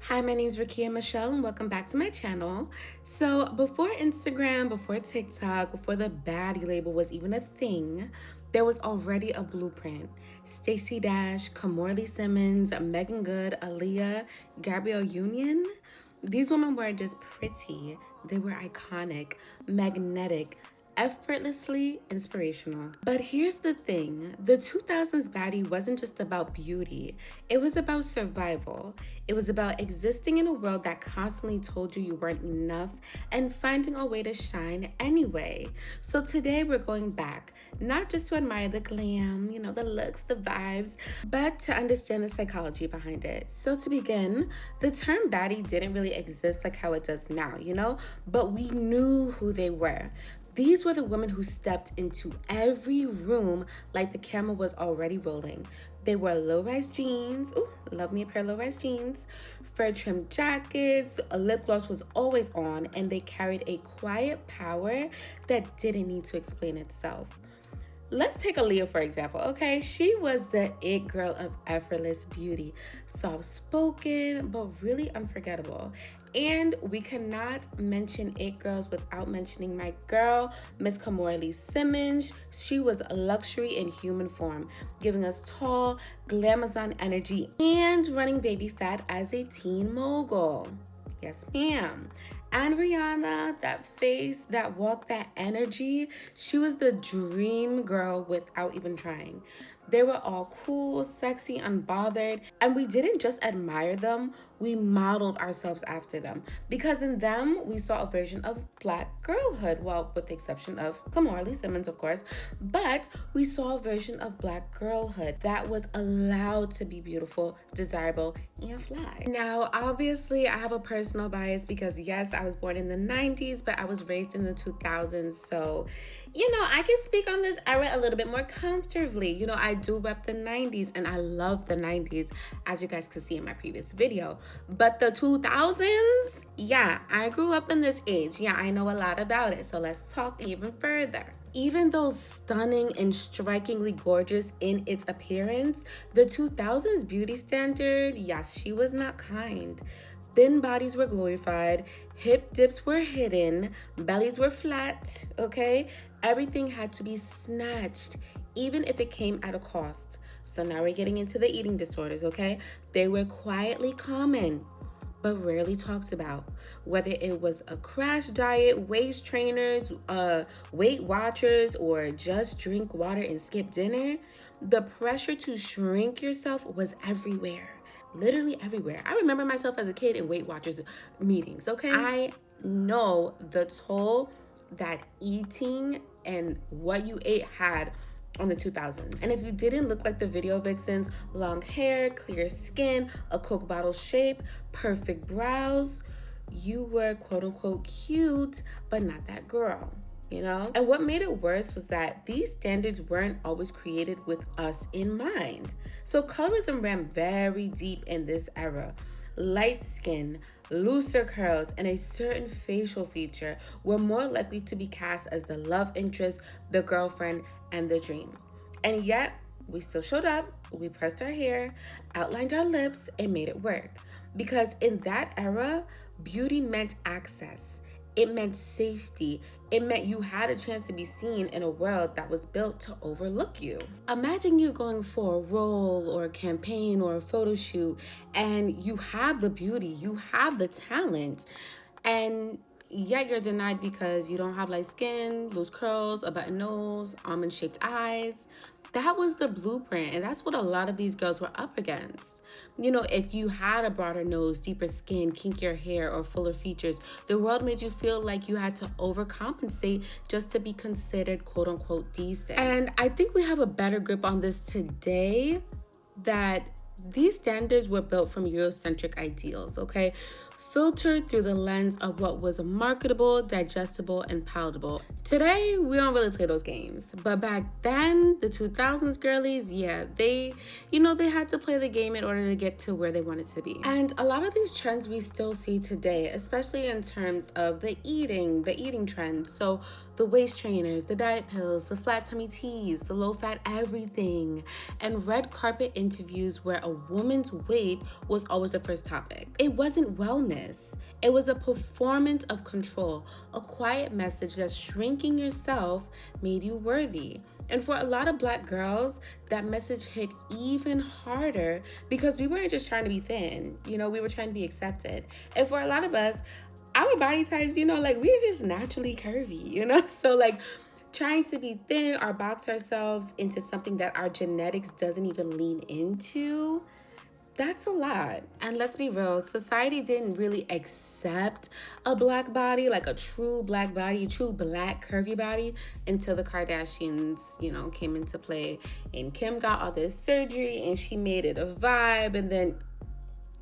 Hi, my name is Rakia Michelle and welcome back to my channel. So before Instagram, before TikTok, before the Baddie label was even a thing, there was already a blueprint. Stacey Dash, Kamorlee Simmons, Megan Good, Aaliyah, Gabrielle Union. These women weren't just pretty, they were iconic, magnetic, effortlessly inspirational. But here's the thing, the 2000s baddie wasn't just about beauty, it was about survival. It was about existing in a world that constantly told you you weren't enough and finding a way to shine anyway. So today we're going back, not just to admire the glam, the looks, the vibes, but to understand the psychology behind it. So to begin, the term baddie didn't really exist like how it does now, but we knew who they were. These were the women who stepped into every room like the camera was already rolling. They wore low-rise jeans, ooh, love me a pair of low-rise jeans, fur-trimmed jackets, a lip gloss was always on, and they carried a quiet power that didn't need to explain itself. Let's take Aaliyah for example, okay? She was the it girl of effortless beauty, soft-spoken, but really unforgettable. And we cannot mention it girls without mentioning my girl, Miss Kamorlee Simmons. She was luxury in human form, giving us tall, glamazon energy and running baby Phat as a teen mogul. Yes, ma'am. And Rihanna, that face, that walk, that energy, she was the dream girl without even trying. They were all cool, sexy, unbothered, and we didn't just admire them, we modeled ourselves after them. Because in them, we saw a version of Black girlhood, well, with the exception of Kamorlee Simmons, of course, but we saw a version of Black girlhood that was allowed to be beautiful, desirable, and fly. Now, obviously, I have a personal bias because yes, I was born in the 90s, but I was raised in the 2000s, so I can speak on this era a little bit more comfortably. I do rep the 90s and I love the 90s, as you guys can see in my previous video. But the 2000s, yeah, I grew up in this age. Yeah, I know a lot about it. So let's talk even further. Even though stunning and strikingly gorgeous in its appearance, the 2000s beauty standard, yes, she was not kind. Thin bodies were glorified, hip dips were hidden, bellies were flat, okay? Everything had to be snatched, even if it came at a cost. So now we're getting into the eating disorders, okay? They were quietly common, but rarely talked about. Whether it was a crash diet, waist trainers, Weight Watchers, or just drink water and skip dinner, the pressure to shrink yourself was everywhere. Literally everywhere. I remember myself as a kid in Weight Watchers meetings, okay? I know the toll that eating and what you ate had on the 2000s. And if you didn't look like the video vixens, long hair, clear skin, a Coke bottle shape, perfect brows, you were quote unquote cute, but not that girl. And what made it worse was that these standards weren't always created with us in mind. So colorism ran very deep in this era. Light skin, looser curls, and a certain facial feature were more likely to be cast as the love interest, the girlfriend, and the dream. And yet, we still showed up, we pressed our hair, outlined our lips, and made it work. Because in that era, beauty meant access. It meant safety. It meant you had a chance to be seen in a world that was built to overlook you. Imagine you going for a role or a campaign or a photo shoot and you have the beauty, you have the talent, and yet you're denied because you don't have light skin, loose curls, a button nose, almond-shaped eyes. That was the blueprint, and that's what a lot of these girls were up against. If you had a broader nose, deeper skin, kinkier hair, or fuller features, the world made you feel like you had to overcompensate just to be considered quote-unquote decent. And I think we have a better grip on this today, that these standards were built from Eurocentric ideals, okay? Filtered through the lens of what was marketable, digestible, and palatable. Today, we don't really play those games. But back then, the 2000s girlies, yeah, they had to play the game in order to get to where they wanted to be. And a lot of these trends we still see today, especially in terms of the eating trends. So The waist trainers, the diet pills, the flat tummy teas, the low fat everything, and red carpet interviews where a woman's weight was always the first topic. It wasn't wellness. It was a performance of control, a quiet message that shrinking yourself made you worthy. And for a lot of Black girls, that message hit even harder because we weren't just trying to be thin, we were trying to be accepted. And for a lot of us, our body types, like we're just naturally curvy, so like trying to be thin or box ourselves into something that our genetics doesn't even lean into, that's a lot. And let's be real, society didn't really accept a Black body, like a true Black body, true Black curvy body, until the Kardashians, came into play. And Kim got all this surgery and she made it a vibe. And then,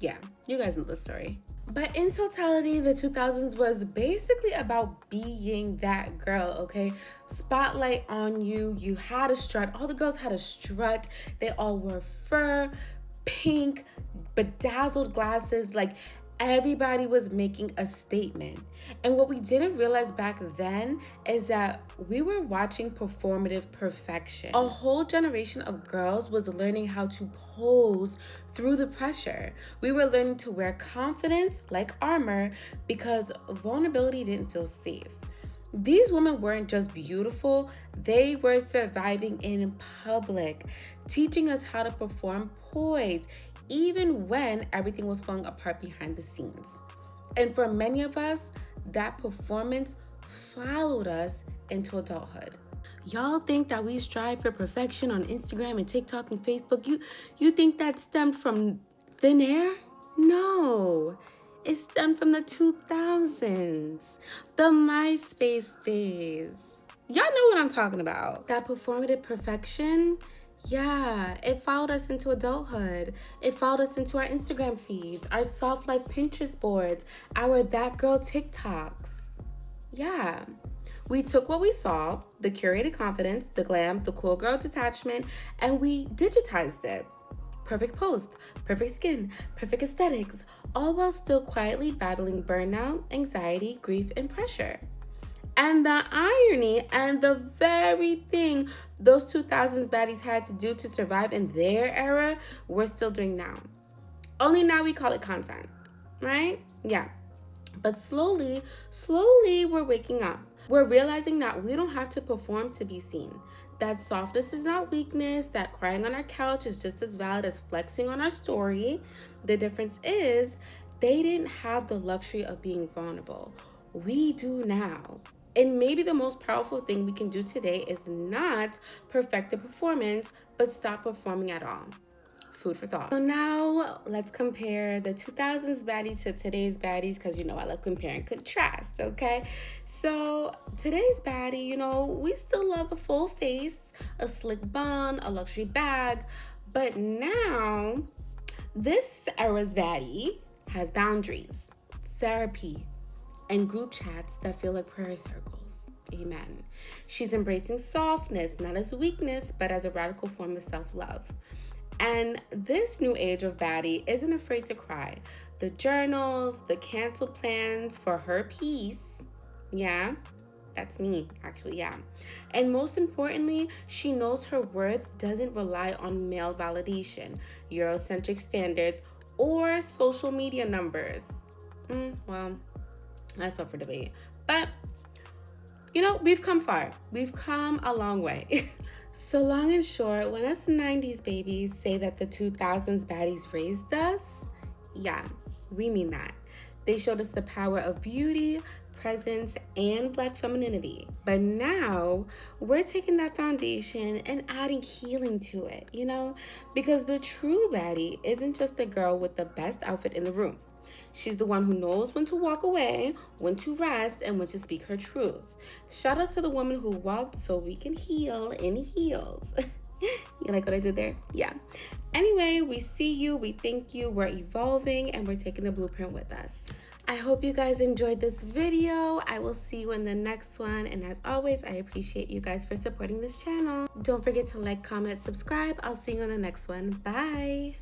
yeah, you guys know the story. But in totality, the 2000s was basically about being that girl, okay? Spotlight on you. You had a strut. All the girls had a strut. They all wore fur, pink, bedazzled glasses. Like, everybody was making a statement. And what we didn't realize back then is that we were watching performative perfection. A whole generation of girls was learning how to pose through the pressure. We were learning to wear confidence like armor because vulnerability didn't feel safe. These women weren't just beautiful, they were surviving in public, teaching us how to perform poise, even when everything was falling apart behind the scenes. And for many of us, that performance followed us into adulthood. Y'all think that we strive for perfection on Instagram and TikTok and Facebook? You think that stemmed from thin air? No. It stemmed from the 2000s, the MySpace days. Y'all know what I'm talking about. That performative perfection, yeah, it followed us into adulthood. It followed us into our Instagram feeds, our soft life Pinterest boards, our That Girl TikToks. Yeah. We took what we saw, the curated confidence, the glam, the cool girl detachment, and we digitized it. Perfect post, perfect skin, perfect aesthetics, all while still quietly battling burnout, anxiety, grief, and pressure. And the irony and the very thing those 2000s baddies had to do to survive in their era, we're still doing now. Only now we call it content, right? Yeah. But slowly, we're waking up. We're realizing that we don't have to perform to be seen. That softness is not weakness, that crying on our couch is just as valid as flexing on our story. The difference is they didn't have the luxury of being vulnerable. We do now. And maybe the most powerful thing we can do today is not perfect the performance, but stop performing at all. Food for thought. So now let's compare the 2000s baddies to today's baddies, because I love compare and contrast, okay? So today's baddie, we still love a full face, a slick bun, a luxury bag, but now this era's baddie has boundaries, therapy, and group chats that feel like prayer circles. Amen. She's embracing softness, not as weakness, but as a radical form of self-love. And this new age of baddie isn't afraid to cry. The journals, the canceled plans for her piece. Yeah, that's me, actually, yeah. And most importantly, she knows her worth doesn't rely on male validation, Eurocentric standards, or social media numbers. Well, that's up for debate. But, we've come far. We've come a long way. So long and short, when us 90s babies say that the 2000s baddies raised us, yeah, we mean that. They showed us the power of beauty, presence, and Black femininity. But now, we're taking that foundation and adding healing to it, Because the true baddie isn't just the girl with the best outfit in the room. She's the one who knows when to walk away, when to rest, and when to speak her truth. Shout out to the woman who walked so we can heal in heels. You like what I did there? Yeah. Anyway, we see you, we thank you, we're evolving, and we're taking the blueprint with us. I hope you guys enjoyed this video. I will see you in the next one. And as always, I appreciate you guys for supporting this channel. Don't forget to like, comment, subscribe. I'll see you in the next one. Bye.